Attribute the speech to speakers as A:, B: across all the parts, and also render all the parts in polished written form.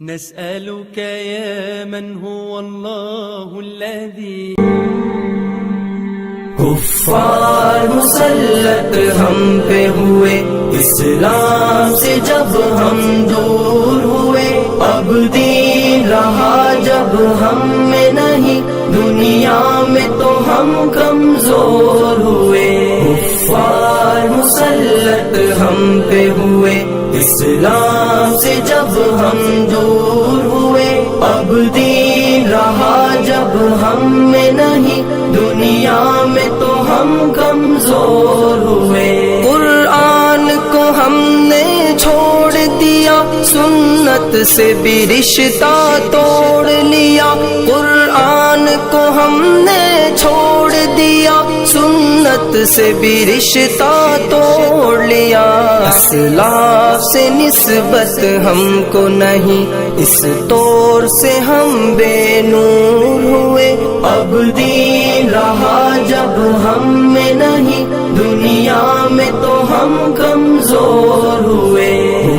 A: نسألك يا من هو الله الذي
B: کفار مسلط ہم پہ ہوئے، اسلام سے جب ہم دور ہوئے، اب دین رہا جب ہم میں نہیں، دنیا میں تو ہم کمزور ہوئے۔ کفار مسلط ہم پہ ہوئے، اسلام سے جب ہم دور ہوئے، اب دین رہا جب ہم میں نہیں، دنیا میں تو ہم کمزور ہوئے۔ قرآن کو ہم نے چھوڑ دیا، سنت سے بھی رشتہ توڑ لیا۔ قرآن کو ہم نے چھوڑ دیا، سنت سے بھی رشتہ توڑ لیا۔ اسلاف سے نسبت ہم کو نہیں، اس طور سے ہم بے نور ہوئے، اب دین رہا جب ہم میں نہیں، دنیا میں تو ہم کمزور ہوئے۔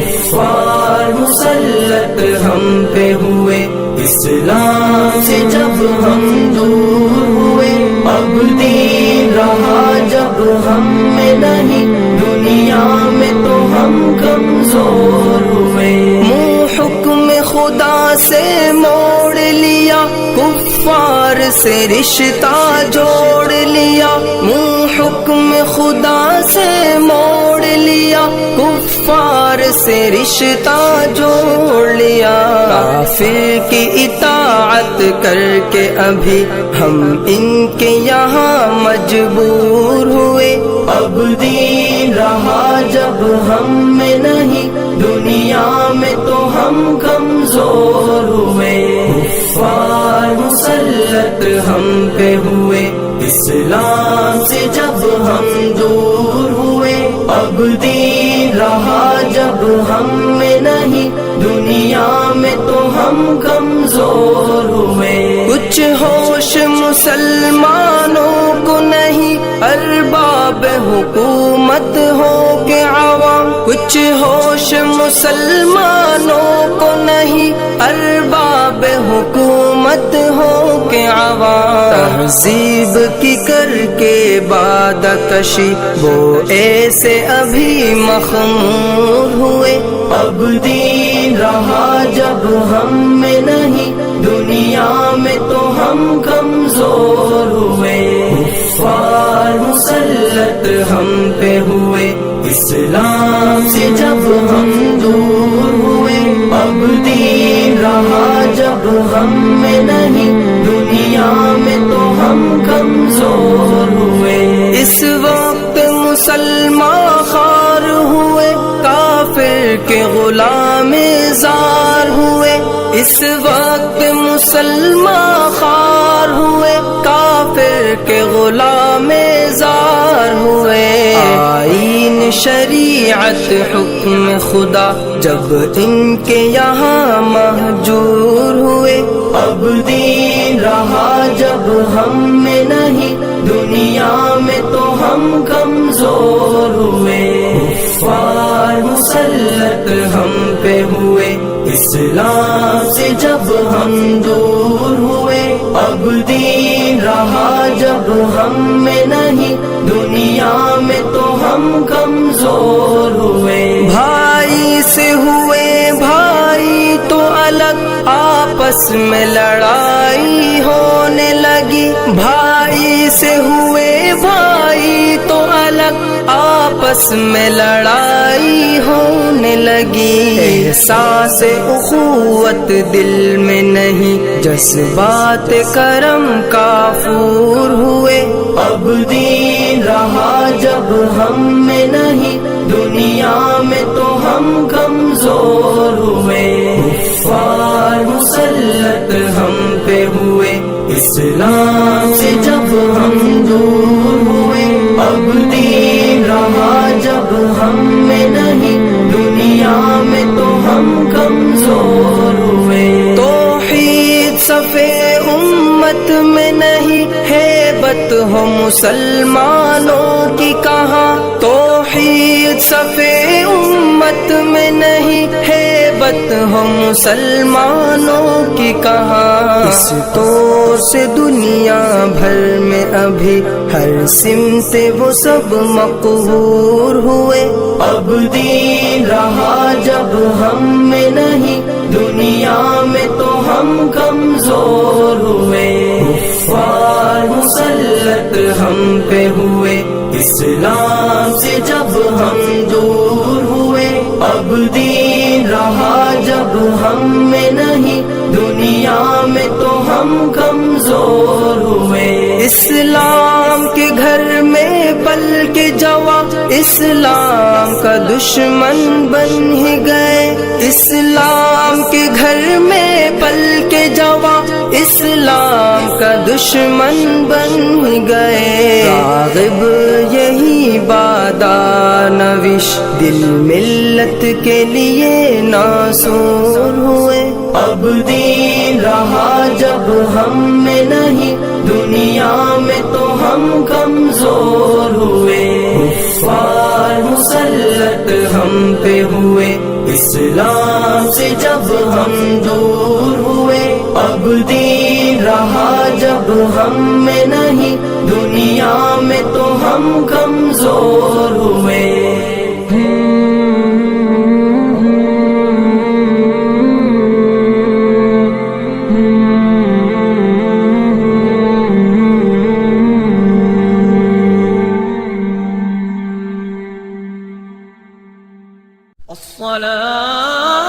B: کفار مسلط ہم پہ ہوئے، اسلام سے جب ہم دور ہوئے، اب دین رہا جب ہم میں نہیں، دنیا میں تو ہم کمزور ہوئے۔ منہ حکم خدا سے موڑ لیا، کفار سے رشتہ جوڑ لیا۔ منہ حکم خدا سے موڑ لیا، کفار سے رشتہ جوڑ لیا۔ کافر کی اطاعت کر کے ابھی ہم ان کے یہاں مجبور ہوئے، اب دین رہا جب ہم میں نہیں، دنیا میں تو ہم کمزور ہوئے۔ کفار مسلط ہم پہ ہوئے، اسلام سے جب ہم دور ہوئے، اب دین رہا جب ہم میں نہیں، دنیا میں تو ہم کمزور ہوئے۔ کچھ ہوش مسلمانوں کو نہیں، ارباب حکومت ہو کے عوام۔ کچھ ہوش مسلمانوں کو نہیں، ارباب حکومت ہو کے عوام۔ تہذیب کی کر کے بادہ کشی، وہ ایسے ابھی مخمور ہوئے، اب دین رہا جب ہم میں نہیں، دنیا میں تو ہم کمزور ہوئے۔ کفار مسلط ہم پہ ہوئے، اسلام سے جب ہم دور ہوئے، اب دین رہا جب ہم میں نہیں، دنیا میں تو ہم کمزور ہوئے۔ اس وقت مسلمان خوار ہوئے، کافر کے غلام زار ہوئے۔ اس وقت مسلمان خوار ہوئے، کافر کے غلام زار ہوئے۔ آئین شریعت حکم خدا جب ان کے یہاں مہجور ہوئے، اب دین رہا جب ہم میں نہیں، دنیا میں تو ہم کمزور ہوئے۔ کفار مسلط ہم پہ ہوئے، اسلام سے جب ہم دور ہوئے، اب دین رہا جب ہم میں نہیں، دنیا میں تو ہم کمزور ہوئے۔ بھائی سے ہوئے بھائی تو الگ، آپس میں لڑائی ہونے لگی۔ بھائی سے ہوئے بھائی تو الگ، آپس میں لڑائی ہونے لگی۔ احساس اخوت دل میں نہیں، جذبات کرم کافور ہوئے، اب دین رہا جب ہم میں نہیں، دنیا میں تو ہم کمزور ہوئے۔ کفار مسلط ہم پہ ہوئے، اسلام سے جب ہم دور ہوئے، اب دین رہا جب ہم میں نہیں، دنیا میں تو ہم کمزور ہوئے۔ توحید صفے امت میں نہیں، ہیبت ہو مسلمانوں کی کہاں۔ توحید صفے امت میں نہیں، ہیبت فتح مسلمانوں کی کہاں، اس طور سے دنیا بھر میں ابھی ہر سمت وہ سب مقہور ہوئے۔ اب دین رہا جب ہم میں نہیں، دنیا میں تو ہم کمزور ہوئے۔ کفار مسلط ہم پہ ہوئے، اسلام سے جب ہم دور ہوئے۔ اب دین رہا جب ہم میں نہیں، دنیا میں تو ہم کمزور ہوئے۔ اسلام کے گھر میں پل کے جوان اسلام کا دشمن بن ہی گئے۔ اسلام کے گھر میں پل کے جوان اسلام کا دشمن بن ہی گئے۔ راغب یہی بادانوش دل ملت کے لیے ناصور ہوئے۔ اب دین رہا جب ہم میں نہیں، دنیا میں تو ہم کمزور ہوئے۔ کفار مسلط ہم پہ ہوئے، اسلام سے جب ہم دور ہوئے۔ اب دین رہا جب ہم میں نہیں، دنیا میں تو ہم کمزور ہوئے۔
A: الصلاة